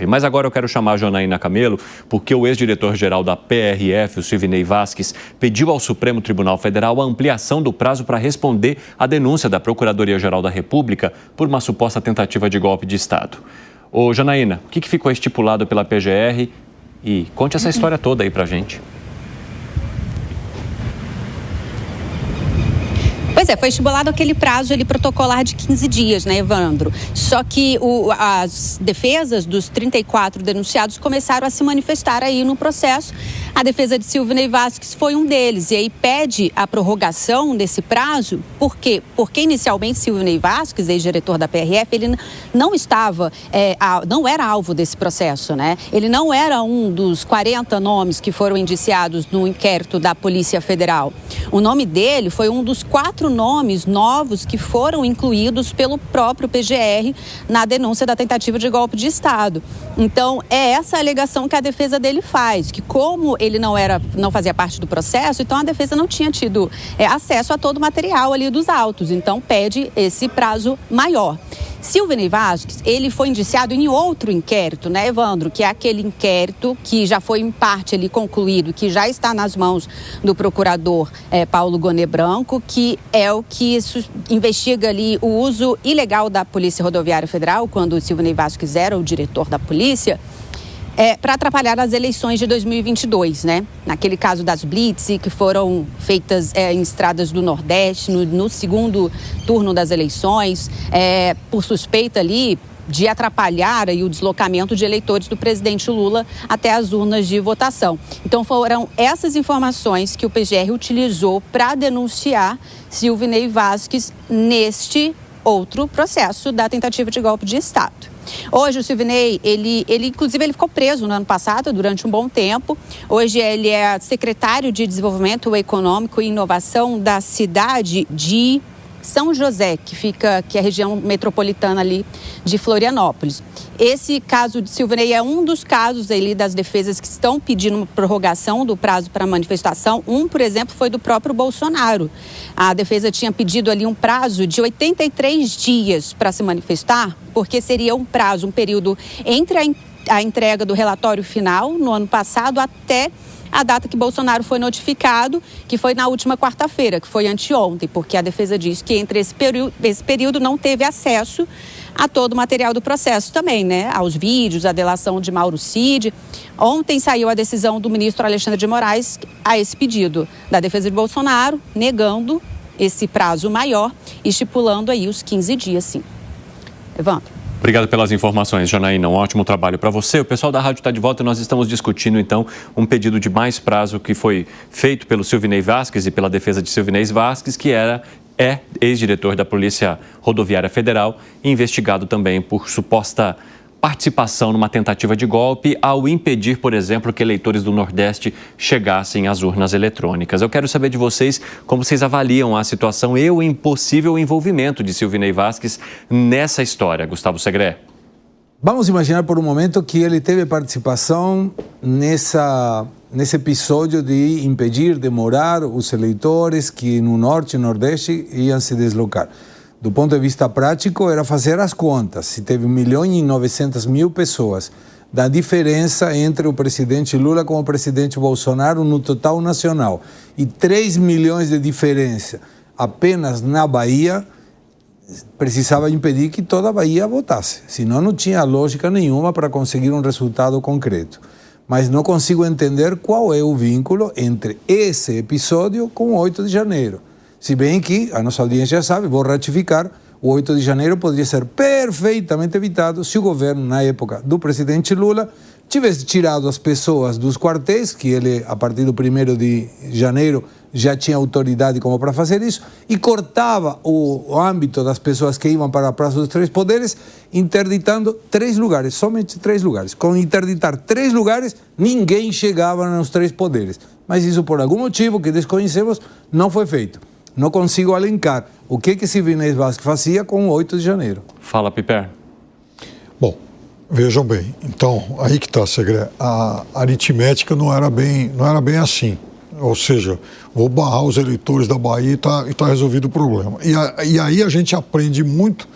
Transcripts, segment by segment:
Mas agora eu quero chamar a Janaína Camelo, porque o ex-diretor-geral da PRF, o Silvinei Vasquez, pediu ao Supremo Tribunal Federal a ampliação do prazo para responder à denúncia da Procuradoria-Geral da República por uma suposta tentativa de golpe de Estado. Ô, Janaína, o que ficou estipulado pela PGR? E conte essa história toda aí pra gente. Pois é, foi estipulado aquele prazo protocolar de 15 dias, né, Evandro? Só que as defesas dos 34 denunciados começaram a se manifestar aí no processo. A defesa de Silvinei Vasquez foi um deles e aí pede a prorrogação desse prazo. Por quê? Porque inicialmente Silvinei Vasquez, ex-diretor da PRF, ele não estava, não era alvo desse processo, né? Ele não era um dos 40 nomes que foram indiciados no inquérito da Polícia Federal. O nome dele foi um dos 4 nomes novos que foram incluídos pelo próprio PGR na denúncia da tentativa de golpe de Estado. Então, é essa a alegação que a defesa dele faz, que como ele não fazia parte do processo, então a defesa não tinha tido acesso a todo o material ali dos autos, então pede esse prazo maior. Silvinei Vasquez, ele foi indiciado em outro inquérito, né, Evandro? Que é aquele inquérito que já foi em parte ali concluído, que já está nas mãos do procurador Paulo Gonet Branco, que é o que investiga ali o uso ilegal da Polícia Rodoviária Federal, quando o Silvinei Vasquez era o diretor da polícia, para atrapalhar as eleições de 2022, né? Naquele caso das blitz, que foram feitas em estradas do Nordeste, no segundo turno das eleições, por suspeita ali de atrapalhar aí o deslocamento de eleitores do presidente Lula até as urnas de votação. Então foram essas informações que o PGR utilizou para denunciar Silvinei Vasquez neste outro processo da tentativa de golpe de Estado. Hoje o Silvinei, inclusive ele ficou preso no ano passado durante um bom tempo. Hoje ele é secretário de Desenvolvimento Econômico e Inovação da cidade de São José, que é a região metropolitana ali de Florianópolis. Esse caso de Silvinei é um dos casos ali das defesas que estão pedindo uma prorrogação do prazo para manifestação. Por exemplo, foi do próprio Bolsonaro. A defesa tinha pedido ali um prazo de 83 dias para se manifestar, porque seria um período entre a entrega do relatório final no ano passado até a data que Bolsonaro foi notificado, que foi na última quarta-feira, que foi anteontem, porque a defesa diz que entre esse período não teve acesso a todo o material do processo também, né? Aos vídeos, a delação de Mauro Cid. Ontem saiu a decisão do ministro Alexandre de Moraes a esse pedido da defesa de Bolsonaro, negando esse prazo maior, estipulando aí os 15 dias, sim. Evandro. Obrigado pelas informações, Janaína. Um ótimo trabalho para você. O pessoal da rádio está de volta e nós estamos discutindo, então, um pedido de mais prazo que foi feito pelo Silvinei Vasquez e pela defesa de Silvinei Vasquez, que é ex-diretor da Polícia Rodoviária Federal e investigado também por suposta participação numa tentativa de golpe ao impedir, por exemplo, que eleitores do Nordeste chegassem às urnas eletrônicas. Eu quero saber de vocês como vocês avaliam a situação e o impossível envolvimento de Silvinei Vasquez nessa história. Gustavo Segré. Vamos imaginar por um momento que ele teve participação nesse episódio de impedir, demorar os eleitores que no Norte e Nordeste iam se deslocar. Do ponto de vista prático, era fazer as contas. Se teve 1.900.000 pessoas, da diferença entre o presidente Lula com o presidente Bolsonaro no total nacional, e 3 milhões de diferença apenas na Bahia, precisava impedir que toda a Bahia votasse. Senão não tinha lógica nenhuma para conseguir um resultado concreto. Mas não consigo entender qual é o vínculo entre esse episódio com o 8 de janeiro. Se bem que, a nossa audiência já sabe, vou ratificar, o 8 de janeiro poderia ser perfeitamente evitado se o governo, na época do presidente Lula, tivesse tirado as pessoas dos quartéis, que ele, a partir do 1º de janeiro, já tinha autoridade como para fazer isso, e cortava o âmbito das pessoas que iam para a Praça dos Três Poderes, interditando 3 lugares, somente 3 lugares. Com interditar 3 lugares, ninguém chegava nos 3 poderes. Mas isso, por algum motivo que desconhecemos, não foi feito. Não consigo alencar o que Silvinei Vasquez fazia com o 8 de janeiro. Fala, Piper. Bom, vejam bem, então, aí que está, Segré, a aritmética não era bem assim. Ou seja, vou barrar os eleitores da Bahia e tá resolvido o problema. E aí a gente aprende muito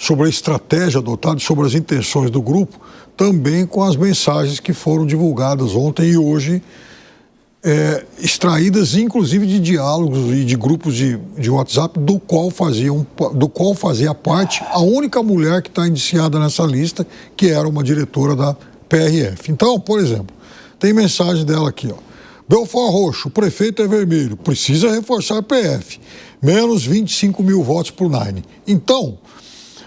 sobre a estratégia adotada, sobre as intenções do grupo, também com as mensagens que foram divulgadas ontem e hoje, extraídas inclusive de diálogos e de grupos de WhatsApp, do qual fazia parte a única mulher que está indiciada nessa lista, que era uma diretora da PRF. Então, por exemplo, tem mensagem dela aqui, ó. Belfort Roxo, o prefeito é vermelho, precisa reforçar a PF, menos 25 mil votos para o Nine. Então,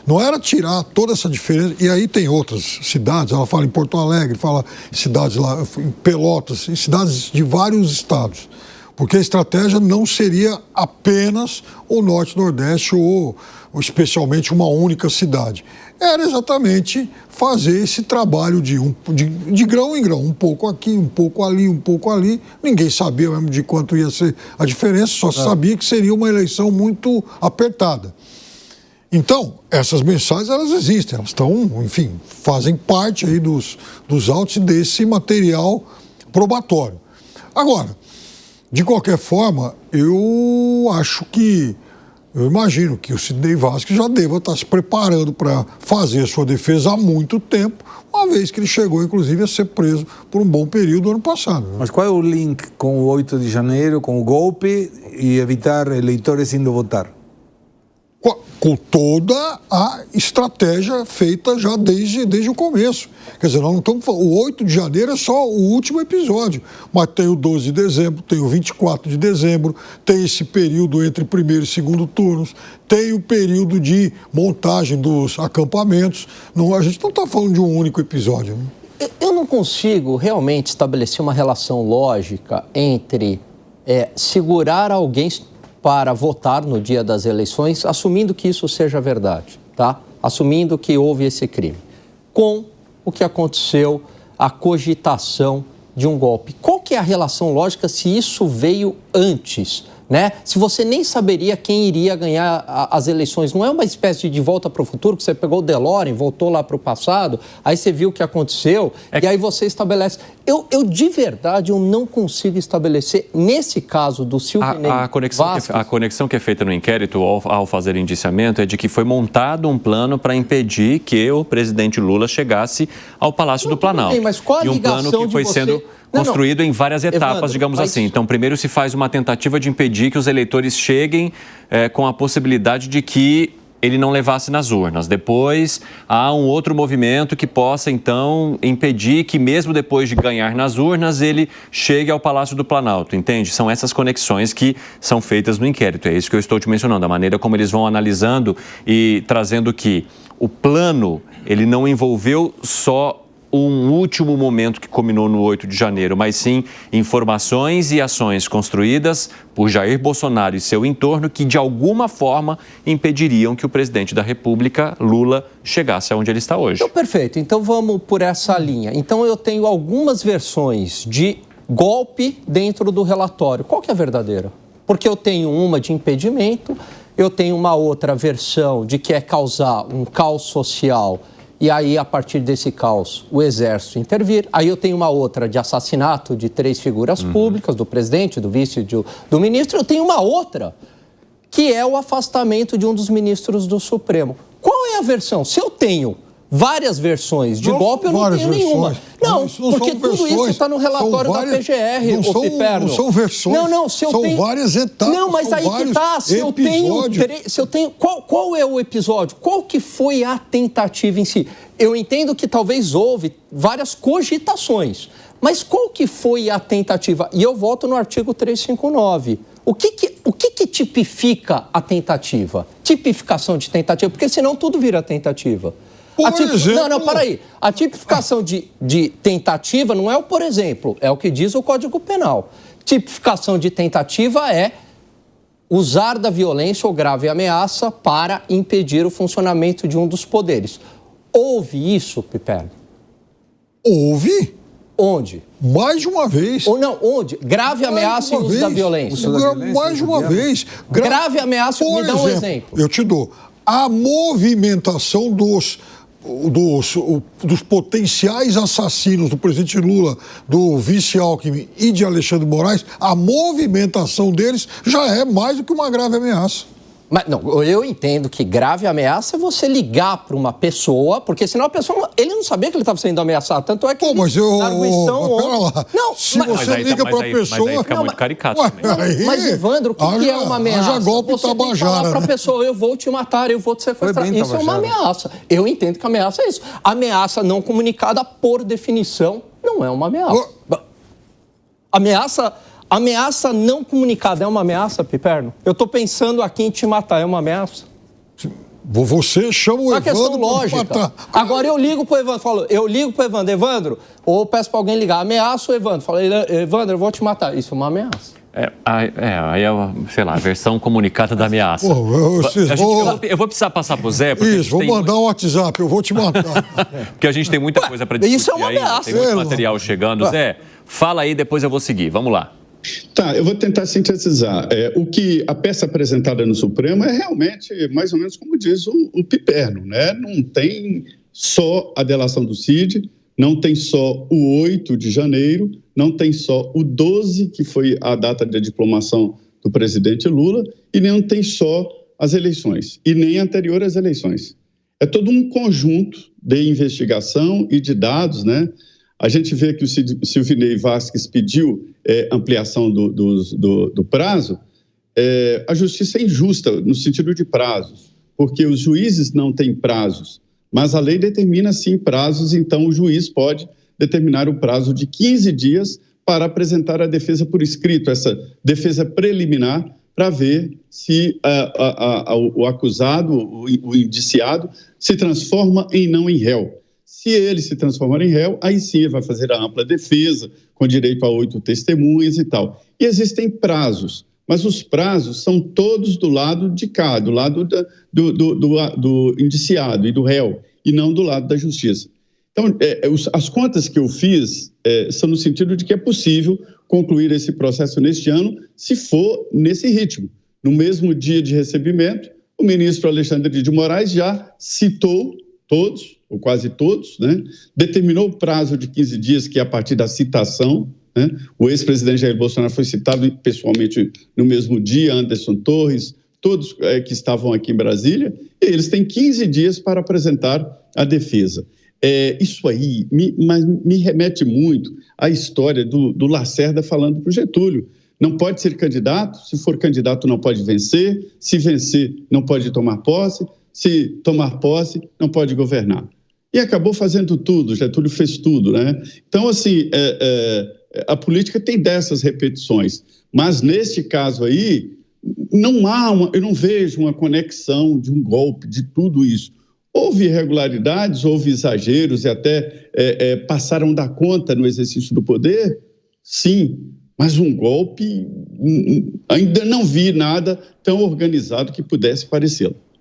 não era tirar toda essa diferença, e aí tem outras cidades, ela fala em Porto Alegre, fala em cidades lá, em Pelotas, em cidades de vários estados, porque a estratégia não seria apenas o Norte e Nordeste ou especialmente uma única cidade. Era exatamente fazer esse trabalho de grão em grão, um pouco aqui, um pouco ali, um pouco ali. Ninguém sabia mesmo de quanto ia ser a diferença, só sabia que seria uma eleição muito apertada. Então, essas mensagens, elas existem, elas estão, enfim, fazem parte aí dos autos desse material probatório. Agora, de qualquer forma, eu imagino que o Sidney Vasquez já deva estar se preparando para fazer a sua defesa há muito tempo, uma vez que ele chegou, inclusive, a ser preso por um bom período ano passado. Mas qual é o link com o 8 de janeiro, com o golpe e evitar eleitores indo votar? Com toda a estratégia feita já desde o começo. Quer dizer, nós não estamos falando, o 8 de janeiro é só o último episódio, mas tem o 12 de dezembro, tem o 24 de dezembro, tem esse período entre primeiro e segundo turnos, tem o período de montagem dos acampamentos. Não, a gente não está falando de um único episódio. Né? Eu não consigo realmente estabelecer uma relação lógica entre segurar alguém para votar no dia das eleições, assumindo que isso seja verdade, tá? Assumindo que houve esse crime, com o que aconteceu, a cogitação de um golpe. Qual que é a relação lógica se isso veio antes, né? Se você nem saberia quem iria ganhar as eleições, não é uma espécie de volta para o futuro, que você pegou o DeLorean, voltou lá para o passado, aí você viu o que aconteceu, e aí você estabelece. Eu de verdade, eu não consigo estabelecer, nesse caso do Silvinei Vasquez... A conexão que é feita no inquérito, ao fazer indiciamento, é de que foi montado um plano para impedir que o presidente Lula chegasse ao Palácio do Planalto. Bem, mas qual a ligação e um plano que foi sendo construído em várias etapas, Evandro, digamos assim. Então, primeiro se faz uma tentativa de impedir que os eleitores cheguem com a possibilidade de que ele não levasse nas urnas. Depois, há um outro movimento que possa, então, impedir que, mesmo depois de ganhar nas urnas, ele chegue ao Palácio do Planalto, entende? São essas conexões que são feitas no inquérito. É isso que eu estou te mencionando, a maneira como eles vão analisando e trazendo que o plano, ele não envolveu só um último momento que culminou no 8 de janeiro, mas sim informações e ações construídas por Jair Bolsonaro e seu entorno que, de alguma forma, impediriam que o presidente da República, Lula, chegasse aonde ele está hoje. Então, perfeito. Então, vamos por essa linha. Então, eu tenho algumas versões de golpe dentro do relatório. Qual que é a verdadeira? Porque eu tenho uma de impedimento, eu tenho uma outra versão de que é causar um caos social. E aí, a partir desse caos, o Exército intervir. Aí eu tenho uma outra de assassinato de 3 figuras públicas, do presidente, do vice, do ministro. Eu tenho uma outra, que é o afastamento de um dos ministros do Supremo. Qual é a versão? Se eu tenho várias versões de golpe, eu não tenho nenhuma. Não, porque tudo isso está no relatório da PGR, o Piperno. Não são versões, são várias etapas. Não, mas aí que está, se eu tenho... Qual é o episódio? Qual que foi a tentativa em si? Eu entendo que talvez houve várias cogitações, mas qual que foi a tentativa? E eu volto no artigo 359. O que tipifica a tentativa? Tipificação de tentativa, porque senão tudo vira tentativa. Para aí. A tipificação de tentativa não é o por exemplo, é o que diz o Código Penal. Tipificação de tentativa é usar da violência ou grave ameaça para impedir o funcionamento de um dos poderes. Houve isso, Piperno? Houve. Onde? Mais de uma vez. Ou não, onde? Grave ameaça e uso da violência. Mais de uma vez. Grave ameaça, me dá um exemplo. Eu te dou. A movimentação dos potenciais assassinos do presidente Lula, do vice Alckmin e de Alexandre de Moraes, a movimentação deles já é mais do que uma grave ameaça. Mas não, eu entendo que grave ameaça é você ligar para uma pessoa, porque senão a pessoa, ele não sabia que ele estava sendo ameaçado, tanto é que mas eu... pera lá. Não, se você liga para a pessoa... Mas aí fica muito caricato. Mas, Evandro, o que é uma ameaça? Já golpe você tem que falar para a pessoa, eu vou te matar, eu vou te sequestrar. Isso é uma ameaça. Eu entendo que ameaça é isso. Ameaça não comunicada, por definição, não é uma ameaça. Ameaça não comunicada é uma ameaça, Piperno? Eu estou pensando aqui em te matar, é uma ameaça? Você chama o Evandro. É uma questão lógica. Agora eu ligo pro Evandro, Evandro, ou peço para alguém ligar, ameaço o Evandro, falo, Evandro, eu vou te matar. Isso é uma ameaça. Aí é, sei lá, a versão comunicada da ameaça. Eu vou precisar passar pro Zé. Isso, vou mandar um WhatsApp, eu vou te matar. Porque a gente tem muita coisa para discutir. Isso é uma ameaça. Tem muito material chegando. Zé, fala aí, depois eu vou seguir. Vamos lá. Tá, eu vou tentar sintetizar. O que a peça apresentada no Supremo é realmente mais ou menos como diz o Piperno, né? Não tem só a delação do Cid, não tem só o 8 de janeiro, não tem só o 12, que foi a data de diplomação do presidente Lula, e não tem só as eleições, e nem anterior às eleições. É todo um conjunto de investigação e de dados, né? A gente vê que o Silvinei Vasquez pediu ampliação do prazo. A justiça é injusta no sentido de prazos, porque os juízes não têm prazos, mas a lei determina, sim, prazos, então o juiz pode determinar o prazo de 15 dias para apresentar a defesa por escrito, essa defesa preliminar, para ver se o acusado, o indiciado, se transforma em não em réu. Se ele se transformar em réu, aí sim ele vai fazer a ampla defesa, com direito a 8 testemunhas e tal. E existem prazos, mas os prazos são todos do lado de cá, do lado do indiciado e do réu, e não do lado da justiça. Então, as contas que eu fiz são no sentido de que é possível concluir esse processo neste ano, se for nesse ritmo. No mesmo dia de recebimento, o ministro Alexandre de Moraes já citou todos, ou quase todos, né? Determinou o prazo de 15 dias, que é a partir da citação, né? O ex-presidente Jair Bolsonaro foi citado pessoalmente no mesmo dia, Anderson Torres, todos que estavam aqui em Brasília, e eles têm 15 dias para apresentar a defesa. Isso aí me remete muito à história do Lacerda falando para o Getúlio. Não pode ser candidato, se for candidato não pode vencer, se vencer não pode tomar posse, se tomar posse não pode governar. E acabou fazendo tudo, Getúlio fez tudo, né? Então, assim, a política tem dessas repetições, mas neste caso aí, eu não vejo uma conexão de um golpe, de tudo isso. Houve irregularidades, houve exageros e até passaram da conta no exercício do poder, sim, mas um golpe, ainda não vi nada tão organizado que pudesse parecê-lo.